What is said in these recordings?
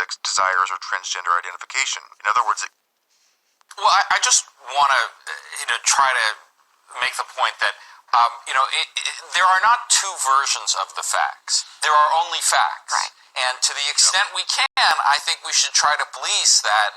same-sex desires or transgender identification. In other words, Well, I just want to, try to make the point that, there are not two versions of the facts. There are only facts. Right. And to the extent we can, I think we should try to police that,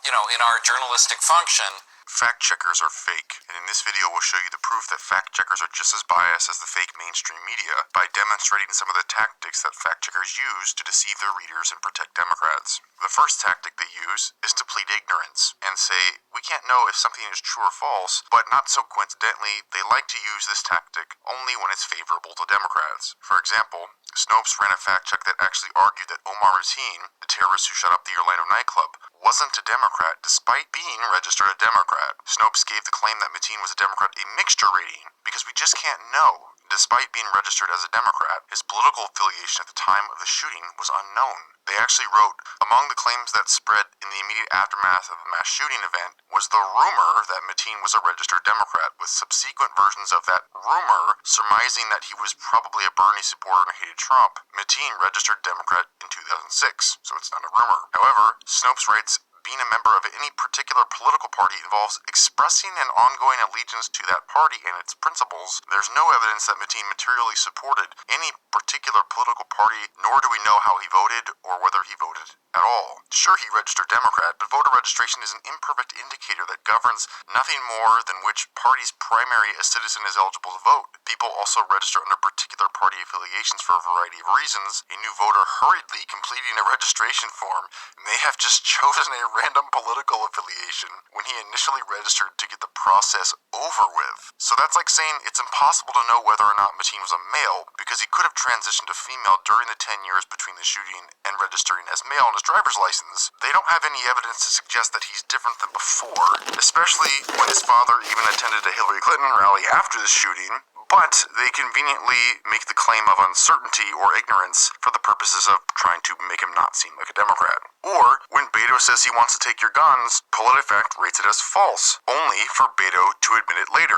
in our journalistic function. fact checkers are fake, and in this video we'll show you the proof that fact checkers are just as biased as the fake mainstream media by demonstrating some of the tactics that fact checkers use to deceive their readers and protect Democrats. The first tactic they use is to plead ignorance and say, we can't know if something is true or false, but not so coincidentally, they like to use this tactic only when it's favorable to Democrats. For example, Snopes ran a fact check that actually argued that Omar Mateen, the terrorist who shot up the Orlando nightclub, wasn't a Democrat despite being registered a Democrat. Snopes gave the claim that Mateen was a Democrat a mixture rating because we just can't know. Despite being registered as a Democrat, his political affiliation at the time of the shooting was unknown. They actually wrote, among the claims that spread in the immediate aftermath of the mass shooting event was the rumor that Mateen was a registered Democrat, with subsequent versions of that rumor surmising that he was probably a Bernie supporter and hated Trump. Mateen registered Democrat in 2006, so it's not a rumor. However, Snopes writes, being a member of any particular political party involves expressing an ongoing allegiance to that party and its principles. There's no evidence that Mateen materially supported any particular political party, nor do we know how he voted or whether he voted at all. Sure, he registered Democrat, but voter registration is an imperfect indicator that governs nothing more than which party's primary a citizen is eligible to vote. People also register under particular party affiliations for a variety of reasons. A new voter hurriedly completing a registration form may have just chosen a random political affiliation when he initially registered to get the process over with. So that's like saying it's impossible to know whether or not Mateen was a male because he could have transitioned to female during the 10 years between the shooting and registering as male on his driver's license. They don't have any evidence to suggest that he's different than before, especially when his father even attended a Hillary Clinton rally after the shooting. But they conveniently make the claim of uncertainty or ignorance for the purposes of trying to make him not seem like a Democrat. Or, when Beto says he wants to take your guns, PolitiFact rates it as false, only for Beto to admit it later.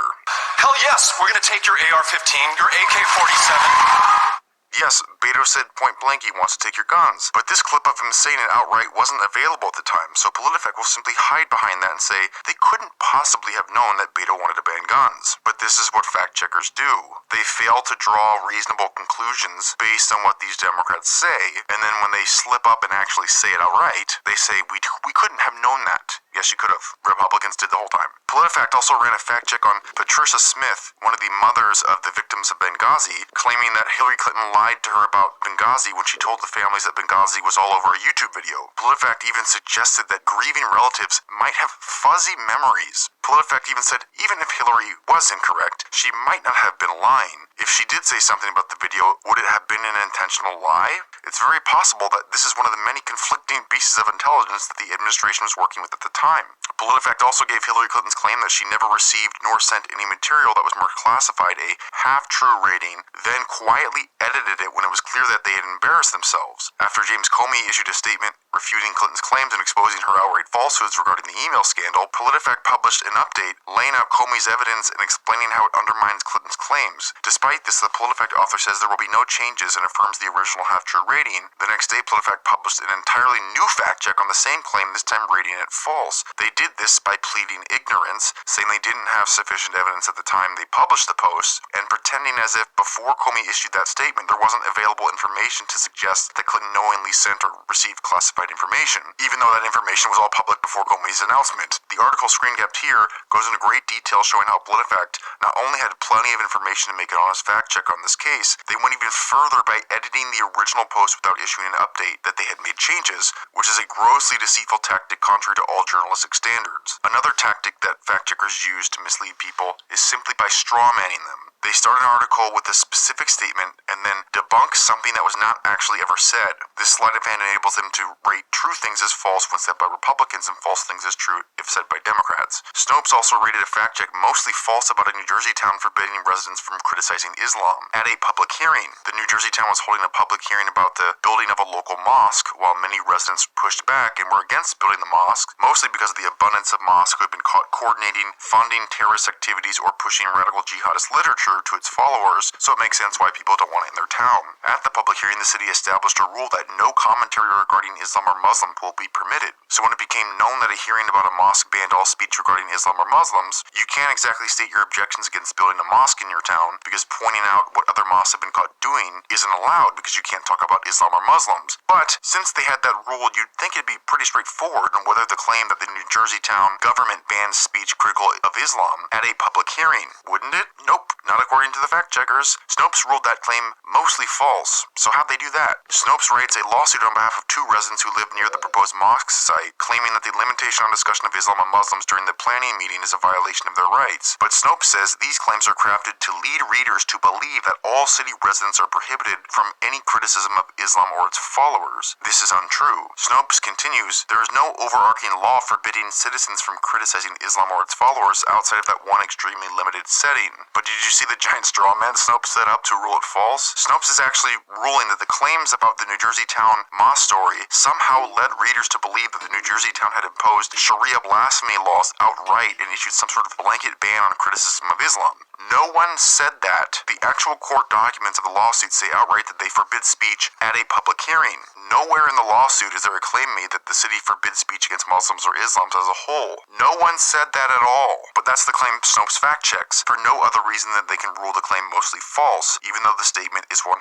Hell yes, we're gonna take your AR-15, your AK-47. Yes, Beto said point blank he wants to take your guns, but this clip of him saying it outright wasn't available at the time, so PolitiFact will simply hide behind that and say they couldn't possibly have known that Beto wanted to ban guns. But this is what fact checkers do. They fail to draw reasonable conclusions based on what these Democrats say, and then when they slip up and actually say it outright, they say we couldn't have known that. Yes, you could have. Republicans did the whole time. PolitiFact also ran a fact check on Patricia Smith, one of the mothers of the victims of Benghazi, claiming that Hillary Clinton lied to her about Benghazi when she told the families that Benghazi was all over a YouTube video. PolitiFact even suggested that grieving relatives might have fuzzy memories. PolitiFact even said even if Hillary was incorrect, she might not have been lying. If she did say something about the video, would it have been an intentional lie? It's very possible that this is one of the many conflicting pieces of intelligence that the administration was working with at the time. PolitiFact also gave Hillary Clinton's claim that she never received nor sent any material that was marked classified a half-true rating, then quietly edited it when it was clear that they had embarrassed themselves. After James Comey issued a statement refuting Clinton's claims and exposing her outright falsehoods regarding the email scandal, PolitiFact published an update laying out Comey's evidence and explaining how it undermines Clinton's claims. Despite this, the PolitiFact author says there will be no changes and affirms the original half-true rating. The next day, PolitiFact published an entirely new fact check on the same claim, this time rating it false. They did this by pleading ignorance, saying they didn't have sufficient evidence at the time they published the post, and pretending as if before Comey issued that statement there wasn't available information to suggest that Clinton knowingly sent or received classified information, even though that information was all public before Comey's announcement. The article screen capped here goes into great detail showing how PolitiFact not only had plenty of information to make an honest fact check on this case, they went even further by editing the original post without issuing an update that they had made changes, which is a grossly deceitful tactic contrary to all journalistic standards. Another tactic that fact checkers use to mislead people is simply by strawmanning them. They start an article with a specific statement and then debunk something that was not actually ever said. This sleight of hand enables them to rate true things as false when said by Republicans and false things as true if said by Democrats. Snopes also rated a fact check mostly false about a New Jersey town forbidding residents from criticizing Islam. At a public hearing, the New Jersey town was holding a public hearing about the building of a local mosque, while many residents pushed back and were against building the mosque, mostly because of the abundance of mosques who had been caught coordinating, funding terrorist activities, or pushing radical jihadist literature. pressure to its followers, so it makes sense why people don't want it in their town. At the public hearing, the city established a rule that no commentary regarding Islam or Muslim will be permitted. So when it became known that a hearing about a mosque banned all speech regarding Islam or Muslims, you can't exactly state your objections against building a mosque in your town, because pointing out what other mosques have been caught doing isn't allowed because you can't talk about Islam or Muslims. But since they had that rule, you'd think it'd be pretty straightforward on whether the claim that the New Jersey town government bans speech critical of Islam at a public hearing, wouldn't it? Nope, not according to the fact checkers. Snopes ruled that claim mostly false. So how'd they do that? Snopes writes a lawsuit on behalf of two residents who live near the proposed mosque site, claiming that the limitation on discussion of Islam and Muslims during the planning meeting is a violation of their rights. But Snopes says these claims are crafted to lead readers to believe that all city residents are prohibited from any criticism of Islam or its followers. This is untrue. Snopes continues, there is no overarching law forbidding citizens from criticizing Islam or its followers outside of that one extremely limited setting. But did you see the giant straw man Snopes set up to rule it false? Snopes is actually ruling that the claims about the New Jersey town mosque story somehow led readers to believe that the New Jersey town had imposed Sharia blasphemy laws outright and issued some sort of blanket ban on criticism of Islam. No one said that. The actual court documents of the lawsuit say outright that they forbid speech at a public hearing. Nowhere in the lawsuit is there a claim made that the city forbids speech against Muslims or Islams as a whole. No one said that at all. But that's the claim Snopes fact checks, for no other reason than they can rule the claim mostly false, even though the statement is 100%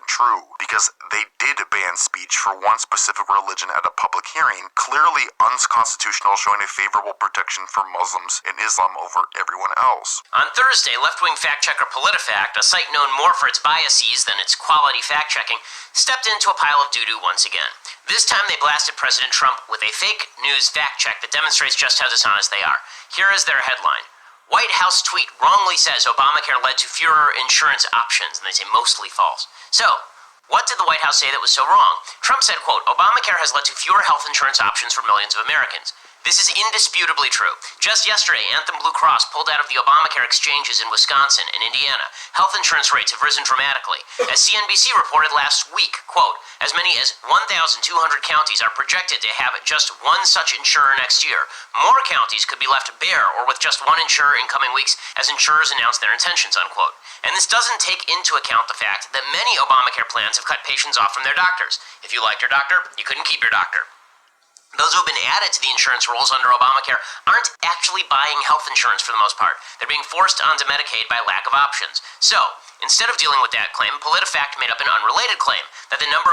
true. Because they did ban speech for one specific religion at a public hearing, clearly unconstitutional, showing a favorable protection for Muslims and Islam over everyone else. On Thursday, left-wing fact-checker PolitiFact, a site known more for its biases than its quality fact-checking, stepped into a pile of doo-doo once again. This time they blasted President Trump with a fake news fact-check that demonstrates just how dishonest they are. Here is their headline. White House tweet wrongly says Obamacare led to fewer insurance options, and they say mostly false. So, what did the White House say that was so wrong? Trump said, quote, Obamacare has led to fewer health insurance options for millions of Americans. This is indisputably true. Just yesterday, Anthem Blue Cross pulled out of the Obamacare exchanges in Wisconsin and Indiana. Health insurance rates have risen dramatically. As CNBC reported last week, quote, as many as 1,200 counties are projected to have just one such insurer next year. More counties could be left bare or with just one insurer in coming weeks as insurers announce their intentions, unquote. And this doesn't take into account the fact that many Obamacare plans have cut patients off from their doctors. If you liked your doctor, you couldn't keep your doctor. Those who have been added to the insurance rolls under Obamacare aren't actually buying health insurance for the most part. They're being forced onto Medicaid by lack of options. So, instead of dealing with that claim, PolitiFact made up an unrelated claim that the number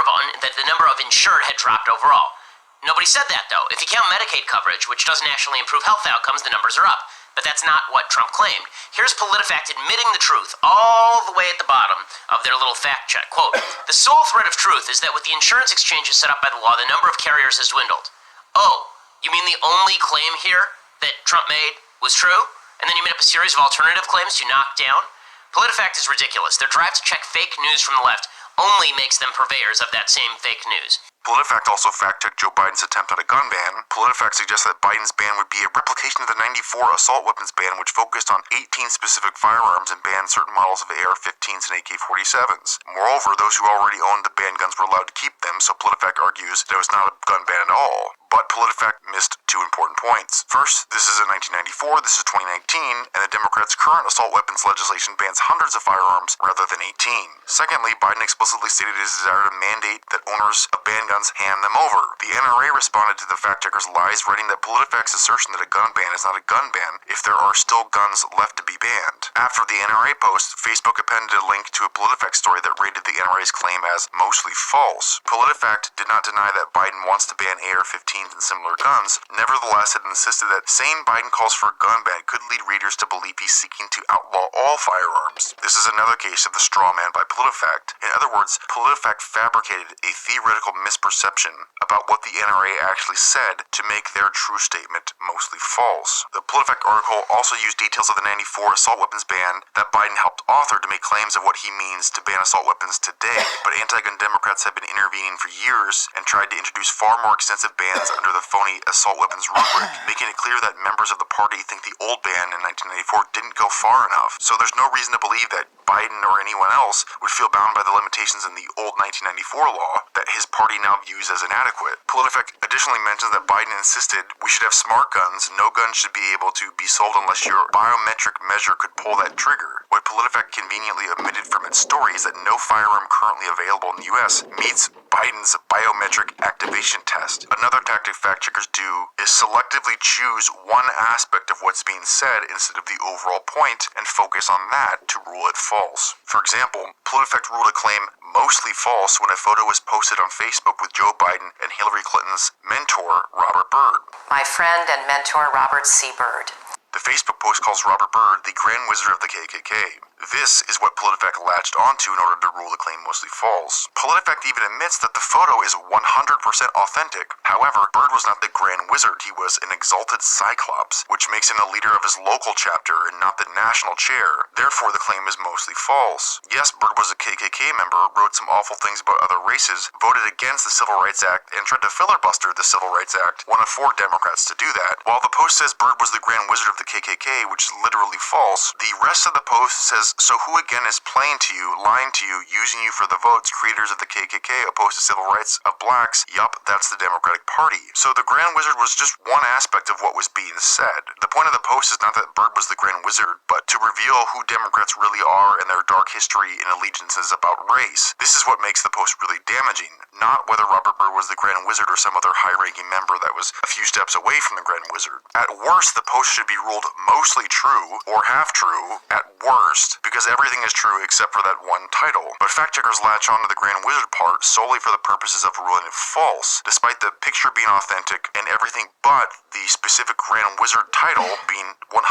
of insured had dropped overall. Nobody said that, though. If you count Medicaid coverage, which doesn't actually improve health outcomes, the numbers are up. But that's not what Trump claimed. Here's PolitiFact admitting the truth all the way at the bottom of their little fact check. Quote, the sole thread of truth is that with the insurance exchanges set up by the law, the number of carriers has dwindled. Oh, you mean the only claim here that Trump made was true? And then you made up a series of alternative claims to knock down? PolitiFact is ridiculous. Their drive to check fake news from the left only makes them purveyors of that same fake news. PolitiFact also fact-checked Joe Biden's attempt at a gun ban. PolitiFact suggests that Biden's ban would be a replication of the '94 assault weapons ban, which focused on 18 specific firearms and banned certain models of AR-15s and AK-47s. Moreover, those who already owned the banned guns were allowed to keep them, so PolitiFact argues that it was not a gun ban at all. But PolitiFact missed two important points. First, this is in 1994, this is 2019, and the Democrats' current assault weapons legislation bans hundreds of firearms rather than 18. Secondly, Biden explicitly stated his desire to mandate that owners of banned guns hand them over. The NRA responded to the fact-checkers' lies, writing that PolitiFact's assertion that a gun ban is not a gun ban if there are still guns left to be banned. After the NRA post, Facebook appended a link to a PolitiFact story that rated the NRA's claim as mostly false. PolitiFact did not deny that Biden wants to ban AR-15s and similar guns. Nevertheless, it insisted that saying Biden calls for a gun ban could lead readers to believe he's seeking to outlaw all firearms. This is another case of the straw man by PolitiFact. In other words, PolitiFact fabricated a theoretical misperception about what the NRA actually said to make their true statement mostly false. The PolitiFact article also used details of the '94 assault weapons ban that Biden helped author to make claims of what he means to ban assault weapons today. But anti-gun Democrats have been intervening for years and tried to introduce far more extensive bans under the phony assault weapons rubric, making it clear that members of the party think the old ban in 1994 didn't go far enough. So there's no reason to believe that Biden or anyone else would feel bound by the limitations in the old 1994 law that his party now views as inadequate. PolitiFact additionally mentions that Biden insisted we should have smart guns. No gun should be able to be sold unless your biometric measure could pull that trigger. What PolitiFact conveniently omitted from its story is that no firearm currently available in the U.S. meets Biden's biometric activation test. Another tactic fact checkers do is selectively choose one aspect of what's being said instead of the overall point and focus on that to rule it false. For example, PolitiFact ruled a claim mostly false when a photo was posted on Facebook with Joe Biden and Hillary Clinton's mentor, Robert Byrd. My friend and mentor, Robert C. Byrd. The Facebook post calls Robert Byrd the Grand Wizard of the KKK. This is what PolitiFact latched onto in order to rule the claim mostly false. PolitiFact even admits that the photo is 100% authentic. However, Byrd was not the Grand Wizard, he was an exalted cyclops, which makes him the leader of his local chapter and not the national chair. Therefore, the claim is mostly false. Yes, Byrd was a KKK member, wrote some awful things about other races, voted against the Civil Rights Act, and tried to filibuster the Civil Rights Act, one of 4 Democrats to do that. While the post says Byrd was the Grand Wizard of the KKK, which is literally false, the rest of the post says, so who again is playing to you, lying to you, using you for the votes, creators of the KKK opposed to civil rights of blacks? Yup, that's the Democratic Party. So the Grand Wizard was just one aspect of what was being said. The point of the post is not that Byrd was the Grand Wizard, but to reveal who Democrats really are and their dark history and allegiances about race. This is what makes the post really damaging, not whether Robert Byrd was the Grand Wizard or some other high-ranking member that was a few steps away from the Grand Wizard. At worst, the post should be ruled mostly true, or half true, at worst, because everything is true except for that one title. But fact checkers latch onto the Grand Wizard part solely for the purposes of ruling it false, despite the picture being authentic and everything but the specific Grand Wizard title being 100%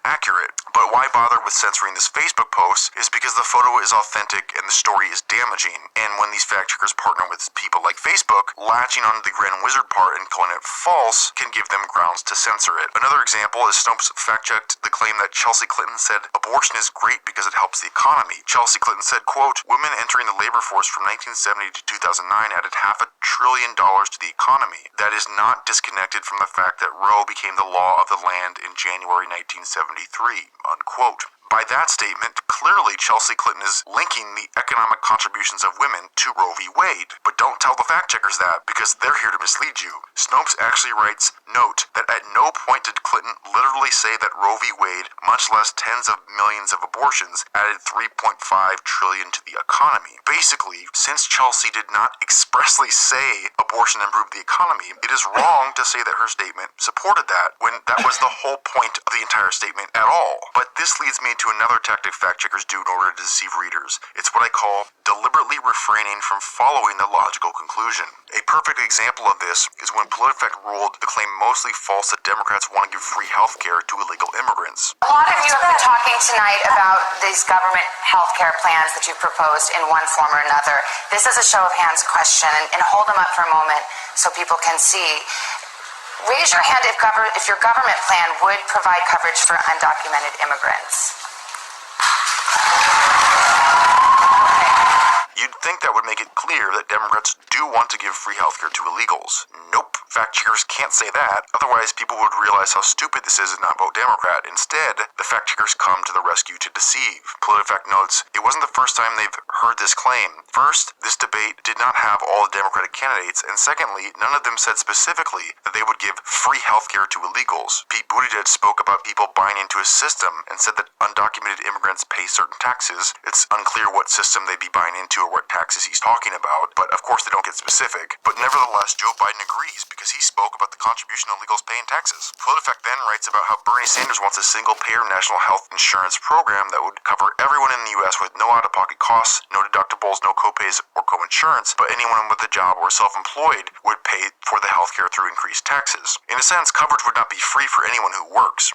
accurate. But why bother with censoring this Facebook post is because the photo is authentic and the story is damaging. And when these fact checkers partner with people like Facebook, latching onto the Grand Wizard part and calling it false can give them grounds to censor it. Another example is Snopes fact-checked the claim that Chelsea Clinton said abortion is great because it helps the economy. Chelsea Clinton said, quote, women entering the labor force from 1970 to 2009 added $500 billion to the economy. That is not disconnected from the fact that Roe became the law of the land in January 1973, unquote. By that statement, clearly Chelsea Clinton is linking the economic contributions of women to Roe v. Wade. But don't tell the fact checkers that, because they're here to mislead you. Snopes actually writes, note that at no point did Clinton literally say that Roe v. Wade, much less tens of millions of abortions, added $3.5 trillion to the economy. Basically, since Chelsea did not expressly say abortion improved the economy, it is wrong to say that her statement supported that, when that was the whole point of the entire statement at all. But this leads me to another tactic fact checkers do in order to deceive readers. It's what I call deliberately refraining from following the logical conclusion. A perfect example of this is when PolitiFact ruled the claim mostly false that Democrats want to give free health care to illegal immigrants. A lot of you have been talking tonight about these government health care plans that you've proposed in one form or another. This is a show of hands question, and hold them up for a moment so people can see. Raise your hand if your government plan would provide coverage for undocumented immigrants. You'd think that would make it clear that Democrats do want to give free healthcare to illegals. Nope. Fact checkers can't say that, otherwise people would realize how stupid this is and not vote Democrat. Instead, the fact checkers come to the rescue to deceive. PolitiFact notes, it wasn't the first time they've heard this claim. First, this debate did not have all the Democratic candidates, and secondly, none of them said specifically that they would give free healthcare to illegals. Pete Buttigieg spoke about people buying into a system and said that undocumented immigrants pay certain taxes. It's unclear what system they'd be buying into or what taxes he's talking about, but of course they don't get specific. But nevertheless, Joe Biden agrees because he spoke about the contribution illegals pay in taxes. PolitiFact then writes about how Bernie Sanders wants a single-payer national health insurance program that would cover everyone in the U.S. with no out-of-pocket costs, no deductibles, no copays, or co-insurance, but anyone with a job or self-employed would pay for the health care through increased taxes. In a sense, coverage would not be free for anyone who works.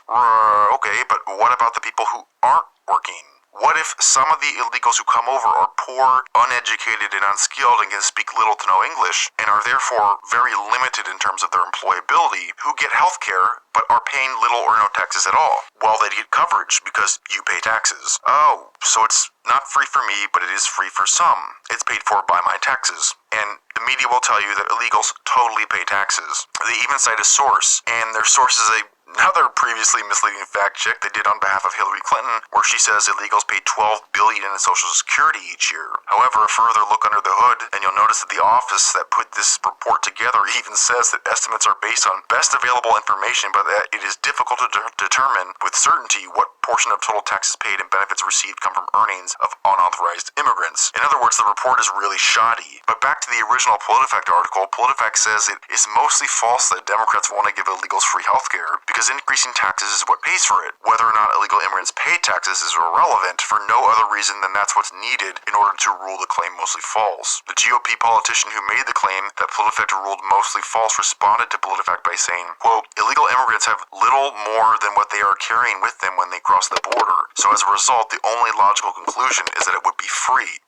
Okay, but what about the people who aren't working? What if some of the illegals who come over are poor, uneducated, and unskilled and can speak little to no English, and are therefore very limited in terms of their employability, who get health care but are paying little or no taxes at all? Well, they get coverage because you pay taxes. Oh, so it's not free for me, but it is free for some. It's paid for by my taxes. And the media will tell you that illegals totally pay taxes. They even cite a source, and their source is a Another previously misleading fact check they did on behalf of Hillary Clinton, where she says illegals pay $12 billion in Social Security each year. However, a further look under the hood, and you'll notice that the office that put this report together even says that estimates are based on best available information, but that it is difficult to determine with certainty what portion of total taxes paid and benefits received come from earnings of unauthorized immigrants. In other words, the report is really shoddy. But back to the original PolitiFact article, PolitiFact says it is mostly false that Democrats want to give illegals free healthcare because increasing taxes is what pays for it. Whether or not illegal immigrants pay taxes is irrelevant for no other reason than that's what's needed in order to rule the claim mostly false. The GOP politician who made the claim that PolitiFact ruled mostly false responded to PolitiFact by saying, quote, illegal immigrants have little more than what they are carrying with them when they cross the border. So as a result, the only logical conclusion is that it would be free.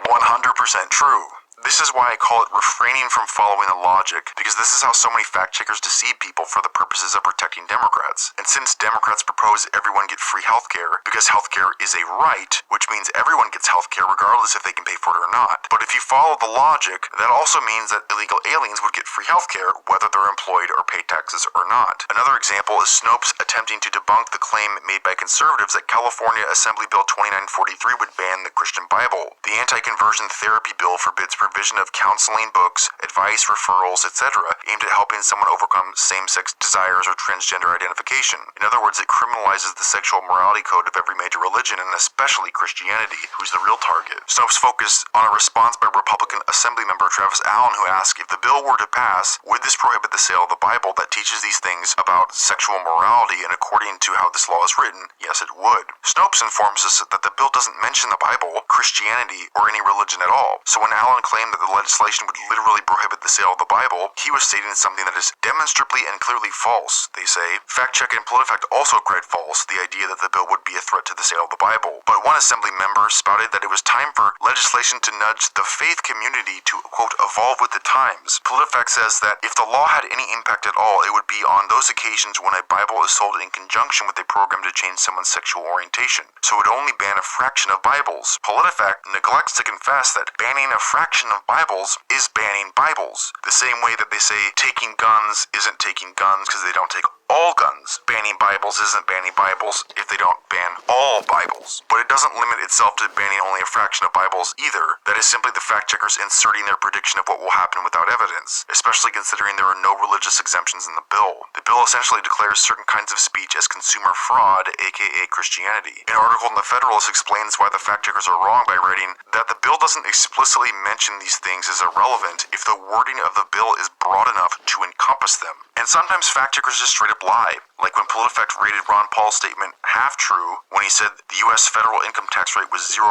100% true. This is why I call it refraining from following the logic, because this is how so many fact checkers deceive people for the purposes of protecting Democrats. And since Democrats propose everyone get free healthcare because healthcare is a right, which means everyone gets healthcare regardless if they can pay for it or not. But if you follow the logic, that also means that illegal aliens would get free healthcare whether they're employed or pay taxes or not. Another example is Snopes attempting to debunk the claim made by conservatives that California Assembly Bill 2943 would ban the Christian Bible. The anti-conversion therapy bill forbids provision of counseling, books, advice, referrals, etc., aimed at helping someone overcome same-sex desires or transgender identification. In other words, it criminalizes the sexual morality code of every major religion, and especially Christianity, who's the real target. Snopes focused on a response by Republican Assembly member Travis Allen, who asked if the bill were to pass, would this prohibit the sale of the Bible that teaches these things about sexual morality, and according to how this law is written, yes, it would. Snopes informs us that the bill doesn't mention the Bible, Christianity, or any religion at all. So when Allen claimed that the legislation would literally prohibit the sale of the Bible, he was stating something that is demonstrably and clearly false, they say. FactCheck and PolitiFact also cried false the idea that the bill would be a threat to the sale of the Bible. But one Assembly member spouted that it was time for legislation to nudge the faith community to, quote, evolve with the times. PolitiFact says that if the law had any impact at all, it would be on those occasions when a Bible is sold in conjunction with a program to change someone's sexual orientation. So it would only ban a fraction of Bibles. PolitiFact neglects to confess that banning a fraction of Bibles is banning Bibles. The same way that they say taking guns isn't taking guns because they don't take all guns. Banning Bibles isn't banning Bibles if they don't ban all Bibles. But it doesn't limit itself to banning only a fraction of Bibles either. That is simply the fact checkers inserting their prediction of what will happen without evidence, especially considering there are no religious exemptions in the bill. The bill essentially declares certain kinds of speech as consumer fraud, aka Christianity. An article in The Federalist explains why the fact checkers are wrong by writing that the bill doesn't explicitly mention these things as irrelevant if the wording of the bill is broad enough to encompass them. And sometimes fact checkers just straight up lie, like when PolitiFact rated Ron Paul's statement half true when he said the U.S. federal income tax rate was 0%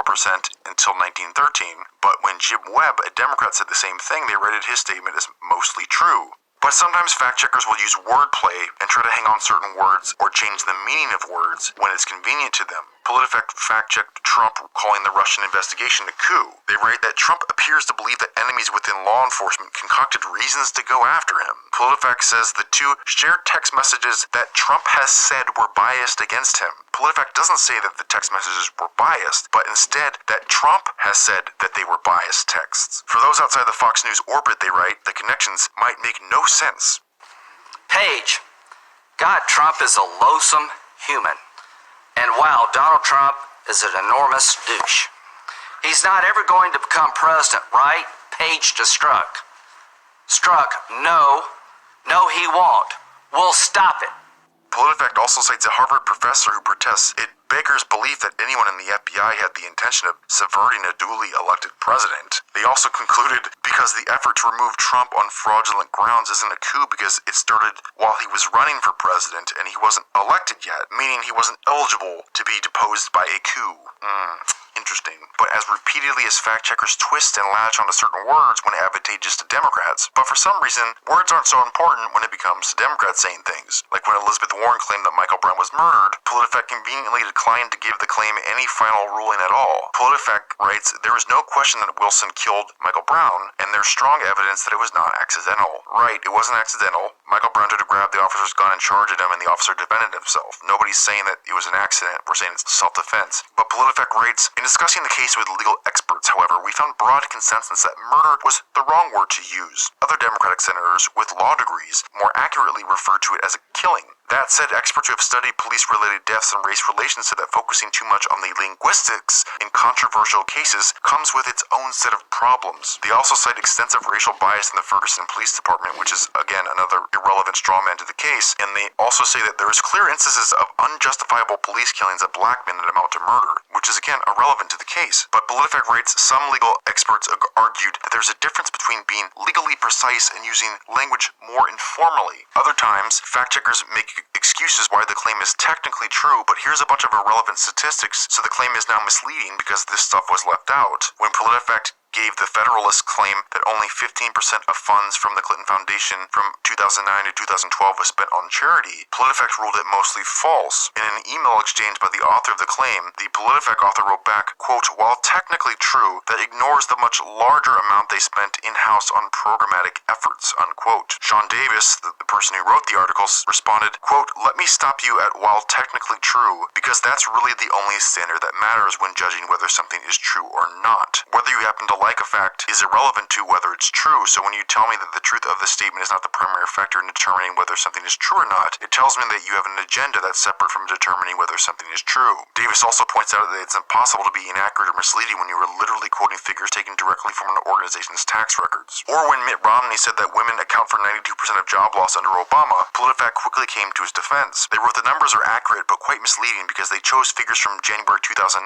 until 1913, but when Jim Webb, a Democrat, said the same thing, they rated his statement as mostly true. But sometimes fact checkers will use wordplay and try to hang on certain words or change the meaning of words when it's convenient to them. PolitiFact fact-checked Trump calling the Russian investigation a coup. They write that Trump appears to believe that enemies within law enforcement concocted reasons to go after him. PolitiFact says the two shared text messages that Trump has said were biased against him. PolitiFact doesn't say that the text messages were biased, but instead that Trump has said that they were biased texts. For those outside the Fox News orbit, they write, the connections might make no sense. Page, God, Trump is a loathsome human. And wow, Donald Trump is an enormous douche. He's not ever going to become president, right? Page to Strzok. Strzok, no, he won't. We'll stop it. PolitiFact also cites a Harvard professor who protests it beggars belief that anyone in the FBI had the intention of subverting a duly elected president. They also concluded because the effort to remove Trump on fraudulent grounds isn't a coup because it started while he was running for president and he wasn't elected yet, meaning he wasn't eligible to be deposed by a coup. Interesting. But as repeatedly as fact checkers twist and latch onto certain words when advantageous to Democrats, but for some reason, words aren't so important when it becomes Democrats saying things. Like when Elizabeth Warren claimed that Michael Brown was murdered, PolitiFact conveniently declined to give the claim any final ruling at all. PolitiFact writes, there is no question that Wilson killed Michael Brown, and there's strong evidence that it was not accidental. Right, it wasn't accidental. Michael Brown tried to grab the officer's gun and charge at him, and the officer defended himself. Nobody's saying that it was an accident. We're saying it's self-defense. But PolitiFact writes, in discussing the case with legal experts, however, we found broad consensus that murder was the wrong word to use. Other Democratic senators with law degrees more accurately referred to it as a killing. That said, experts who have studied police-related deaths and race relations said that focusing too much on the linguistics in controversial cases comes with its own set of problems. They also cite extensive racial bias in the Ferguson Police Department, which is, again, another irrelevant straw man to the case, and they also say that there is clear instances of unjustifiable police killings of black men that amount to murder, which is, again, irrelevant to the case. But PolitiFact writes, some legal experts argued that there's a difference between being legally precise and using language more informally. Other times, fact-checkers make excuses why the claim is technically true, but here's a bunch of irrelevant statistics, so the claim is now misleading because this stuff was left out. When PolitiFact gave the Federalist claim that only 15% of funds from the Clinton Foundation from 2009 to 2012 was spent on charity, PolitiFact ruled it mostly false. In an email exchange by the author of the claim, the PolitiFact author wrote back, quote, while technically true, that ignores the much larger amount they spent in-house on programmatic efforts, unquote. Sean Davis, the person who wrote the articles, responded, quote, let me stop you at while technically true, because that's really the only standard that matters when judging whether something is true or not. Whether you happen to like a fact is irrelevant to whether it's true, so when you tell me that the truth of the statement is not the primary factor in determining whether something is true or not, it tells me that you have an agenda that's separate from determining whether something is true. Davis also points out that it's impossible to be inaccurate or misleading when you are literally quoting figures taken directly from an organization's tax records. Or when Mitt Romney said that women account for 92% of job loss under Obama, PolitiFact quickly came to his defense. They wrote the numbers are accurate but quite misleading because they chose figures from January 2009,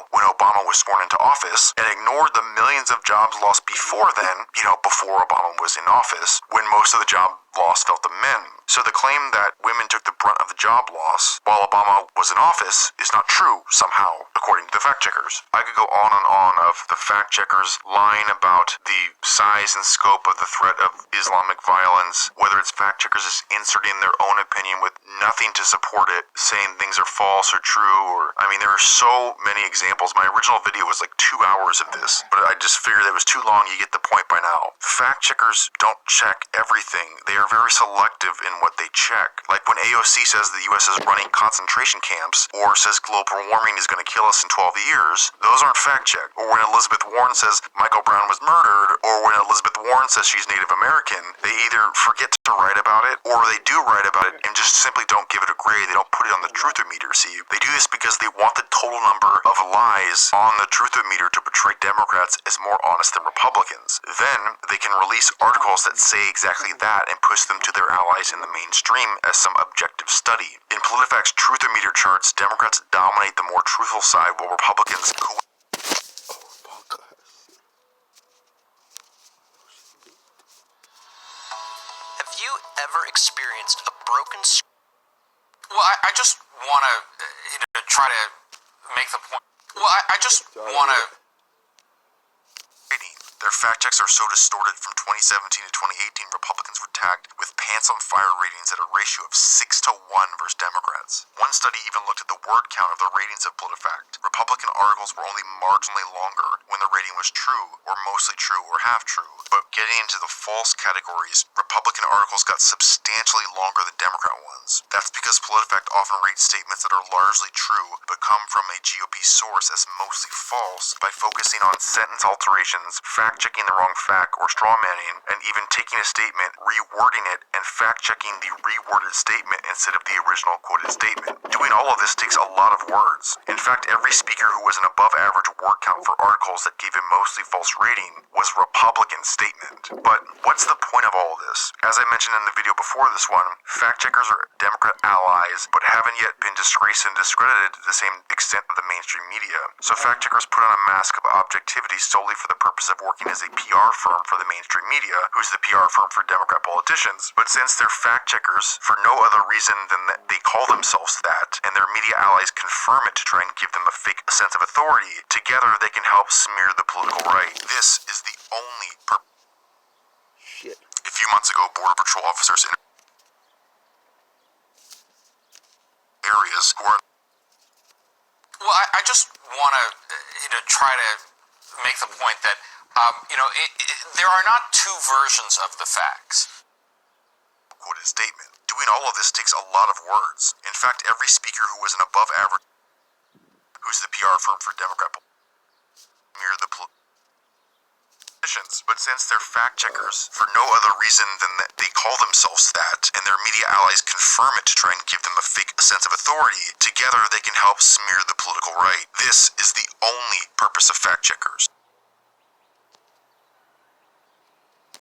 when Obama was sworn into office, and ignored the millions of jobs lost before then, before Obama was in office, when most of the job loss fell to men. So the claim that women took the brunt of the job loss while Obama was in office is not true somehow, according to the fact checkers. I could go on and on of the fact checkers lying about the size and scope of the threat of Islamic violence, whether it's fact checkers just inserting their own opinion with nothing to support it, saying things are false or true, there are so many examples. My original video was like 2 hours of this, but I just figured it was too long. You get the point by now. Fact checkers don't check everything. They are very selective in what they check. Like when AOC says the U.S. is running concentration camps, or says global warming is going to kill us in 12 years, those aren't fact-checked. Or when Elizabeth Warren says Michael Brown was murdered, or when Elizabeth Warren says she's Native American, they either forget to write about it, or they do write about it and just simply don't give it a grade. They don't put it on the truthometer. See, they do this because they want the total number of lies on the truthometer to portray Democrats as more honest than Republicans. Then they can release articles that say exactly that and push them to their allies in the mainstream as some objective study. In PolitiFact's truthometer charts, Democrats dominate the more truthful side while Republicans Have you ever experienced a broken screen? Well, I just want to, try to make the point. Well, I just want to. Their fact checks are so distorted. From 2017 to 2018, Republicans were tagged with pants on fire ratings at a ratio of 6 to 1 versus Democrats. One study even looked at the word count of the ratings of PolitiFact. Republican articles were only marginally longer when the rating was true, or mostly true, or half true. But getting into the false categories, Republican articles got substantially longer than Democrat ones. That's because PolitiFact often rates statements that are largely true but come from a GOP source as mostly false by focusing on sentence alterations, fact-checking the wrong fact or straw-manning, and even taking a statement, rewording it, and fact-checking the reworded statement instead of the original quoted statement. Doing all of this takes a lot of words. In fact, every speaker who was an above-average word count for articles that gave a mostly false rating was a Republican statement. But what's the point of all of this? As I mentioned in the video before this one, fact-checkers are Democrat allies, but haven't yet been disgraced and discredited to the same extent of the mainstream media. So fact-checkers put on a mask of objectivity solely for the purpose of working as a PR firm for the mainstream media, who's the PR firm for Democrat politicians. But since they're fact-checkers for no other reason than that they call themselves that, and their media allies confirm it to try and give them a fake sense of authority, together they can help smear the political right. This is the only Shit. A few months ago, Border Patrol officers in areas who are... Well, I just want to, try to make the point that, there are not two versions of the facts. Quoted statement. Doing all of this takes a lot of words. In fact, every speaker who was an above average, who's the PR firm for Democrat, smear the But since they're fact checkers, for no other reason than that they call themselves that, and their media allies confirm it to try and give them a fake sense of authority, together they can help smear the political right. This is the only purpose of fact checkers.